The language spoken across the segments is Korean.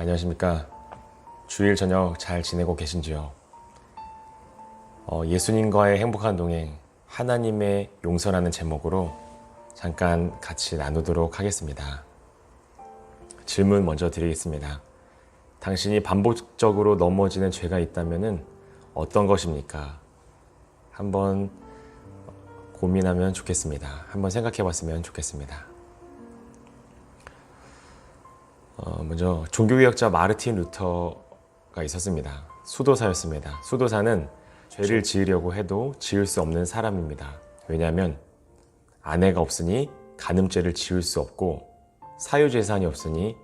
안녕하십니까. 주일 저녁 잘 지내고 계신지요? 예수님과의 행복한 동행, 하나님의 용서라는 제목으로 잠깐 같이 나누도록 하겠습니다. 질문 먼저 드리겠습니다. 당신이 반복적으로 넘어지는 죄가 있다면 어떤 것입니까? 한번 고민하면 좋겠습니다. 한번 생각해 봤으면 좋겠습니다. 먼저 종교개혁자 마르틴 루터가 있었습니다. 수도사였습니다. 수도사는 죄를 지으려고 해도 지을 수 없는 사람입니다. 왜냐하면 아내가 없으니 간음죄를 지을 수 없고, 사유재산이 없으니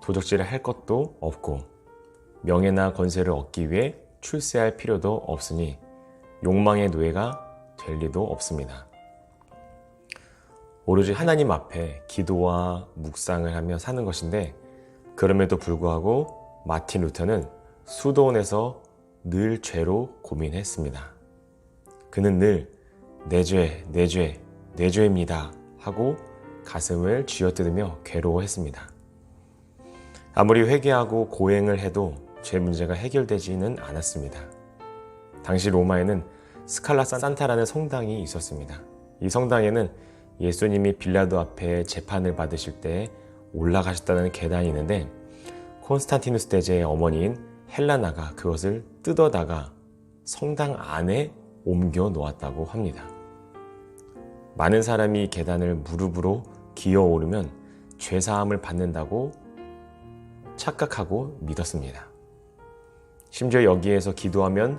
도적질을 할 것도 없고, 명예나 권세를 얻기 위해 출세할 필요도 없으니 욕망의 노예가 될 리도 없습니다. 오로지 하나님 앞에 기도와 묵상을 하며 사는 것인데, 그럼에도 불구하고 마틴 루터는 수도원에서 늘 죄로 고민했습니다. 그는 늘 내 죄, 내 죄, 내 죄입니다 하고 가슴을 쥐어뜯으며 괴로워했습니다. 아무리 회개하고 고행을 해도 죄 문제가 해결되지는 않았습니다. 당시 로마에는 스칼라 산타라는 성당이 있었습니다. 이 성당에는 예수님이 빌라도 앞에 재판을 받으실 때 올라가셨다는 계단이 있는데, 콘스탄티누스 대제의 어머니인 헬라나가 그것을 뜯어다가 성당 안에 옮겨 놓았다고 합니다. 많은 사람이 계단을 무릎으로 기어 오르면 죄사함을 받는다고 착각하고 믿었습니다. 심지어 여기에서 기도하면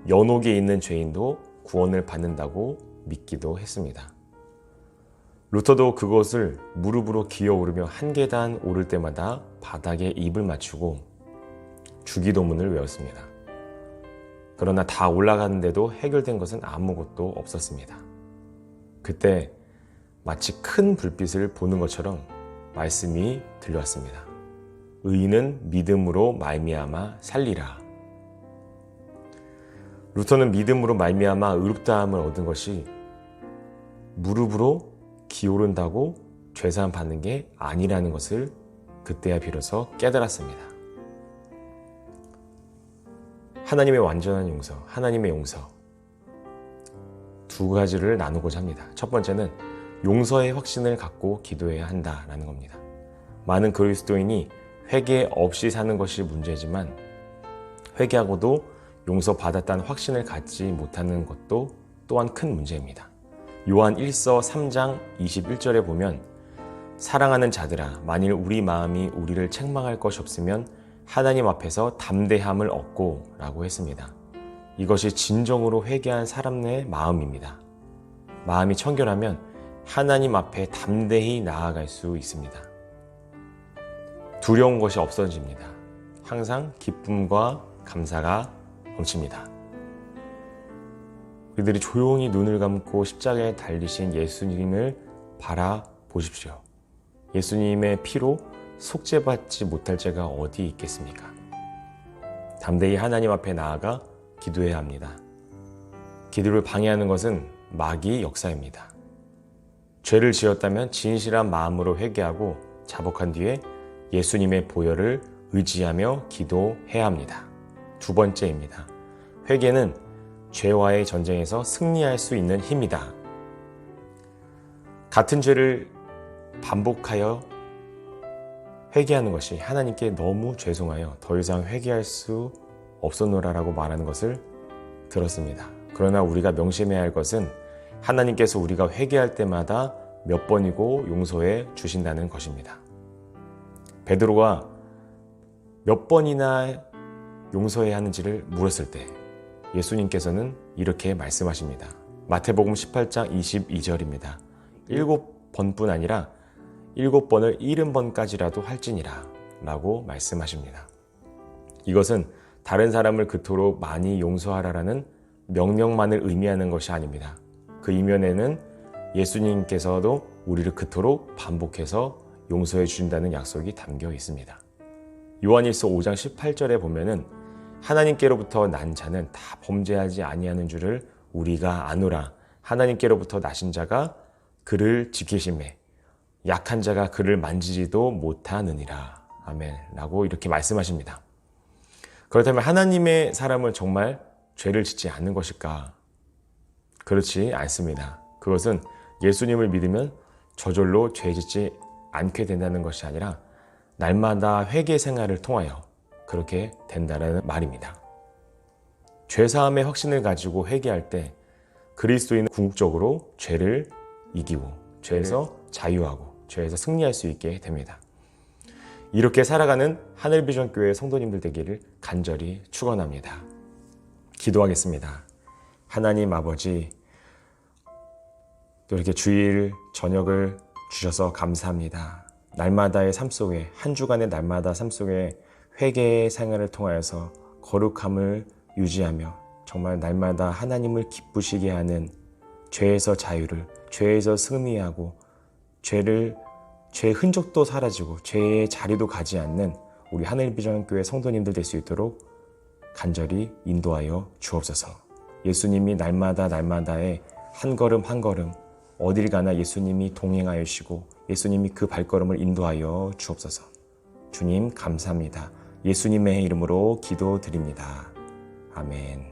연옥에 있는 죄인도 구원을 받는다고 믿기도 했습니다. 루터도 그것을 무릎으로 기어 오르며 한 계단 오를 때마다 바닥에 입을 맞추고 주기도문을 외웠습니다. 그러나 다 올라가는데도 해결된 것은 아무것도 없었습니다. 그때 마치 큰 불빛을 보는 것처럼 말씀이 들려왔습니다. 의인은 믿음으로 말미암아 살리라. 루터는 믿음으로 말미암아 의롭다함을 얻은 것이 무릎으로 기오른다고 죄사함 받는 게 아니라는 것을 그때야 비로소 깨달았습니다. 하나님의 완전한 용서, 하나님의 용서, 두 가지를 나누고자 합니다. 첫 번째는 용서의 확신을 갖고 기도해야 한다라는 겁니다. 많은 그리스도인이 회개 없이 사는 것이 문제지만, 회개하고도 용서받았다는 확신을 갖지 못하는 것도 또한 큰 문제입니다. 요한 1서 3장 21절에 보면, 사랑하는 자들아, 만일 우리 마음이 우리를 책망할 것이 없으면 하나님 앞에서 담대함을 얻고 라고 했습니다. 이것이 진정으로 회개한 사람의 마음입니다. 마음이 청결하면 하나님 앞에 담대히 나아갈 수 있습니다. 두려운 것이 없어집니다. 항상 기쁨과 감사가 넘칩니다. 그들이 조용히 눈을 감고 십자가에 달리신 예수님을 바라보십시오. 예수님의 피로 속죄받지 못할 죄가 어디 있겠습니까? 담대히 하나님 앞에 나아가 기도해야 합니다. 기도를 방해하는 것은 마귀 역사입니다. 죄를 지었다면 진실한 마음으로 회개하고 자복한 뒤에 예수님의 보혈을 의지하며 기도해야 합니다. 두 번째입니다. 회개는 죄와의 전쟁에서 승리할 수 있는 힘이다. 같은 죄를 반복하여 회개하는 것이 하나님께 너무 죄송하여 더 이상 회개할 수 없었노라라고 말하는 것을 들었습니다. 그러나 우리가 명심해야 할 것은 하나님께서 우리가 회개할 때마다 몇 번이고 용서해 주신다는 것입니다. 베드로가 몇 번이나 용서해야 하는지를 물었을 때 예수님께서는 이렇게 말씀하십니다. 마태복음 18장 22절입니다. 7번뿐 아니라 7번을 70번까지라도 할지니라 라고 말씀하십니다. 이것은 다른 사람을 그토록 많이 용서하라라는 명령만을 의미하는 것이 아닙니다. 그 이면에는 예수님께서도 우리를 그토록 반복해서 용서해 주신다는 약속이 담겨 있습니다. 요한일서 5장 18절에 보면은 하나님께로부터 난 자는 다 범죄하지 아니하는 줄을 우리가 아노라. 하나님께로부터 나신 자가 그를 지키심에 약한 자가 그를 만지지도 못하느니라 아멘. 라고 이렇게 말씀하십니다. 그렇다면 하나님의 사람은 정말 죄를 짓지 않는 것일까? 그렇지 않습니다. 그것은 예수님을 믿으면 저절로 죄 짓지 않게 된다는 것이 아니라 날마다 회개 생활을 통하여 그렇게 된다는 말입니다. 죄사함의 확신을 가지고 회개할 때 그리스도인은 궁극적으로 죄를 이기고 죄에서 자유하고 죄에서 승리할 수 있게 됩니다. 이렇게 살아가는 하늘비전교회 성도님들 되기를 간절히 축원합니다. 기도하겠습니다. 하나님 아버지, 또 이렇게 주일 저녁을 주셔서 감사합니다. 날마다의 삶 속에, 한 주간의 날마다 삶 속에 회개의 생활을 통하여서 거룩함을 유지하며 정말 날마다 하나님을 기쁘시게 하는 죄에서 자유를, 죄에서 승리하고 죄의 흔적도 사라지고 죄의 자리도 가지 않는 우리 하늘비전교회 성도님들 될 수 있도록 간절히 인도하여 주옵소서. 예수님이 날마다의 한 걸음 한 걸음 어딜 가나 예수님이 동행하여 주시고 예수님이 그 발걸음을 인도하여 주옵소서. 주님 감사합니다. 예수님의 이름으로 기도드립니다. 아멘.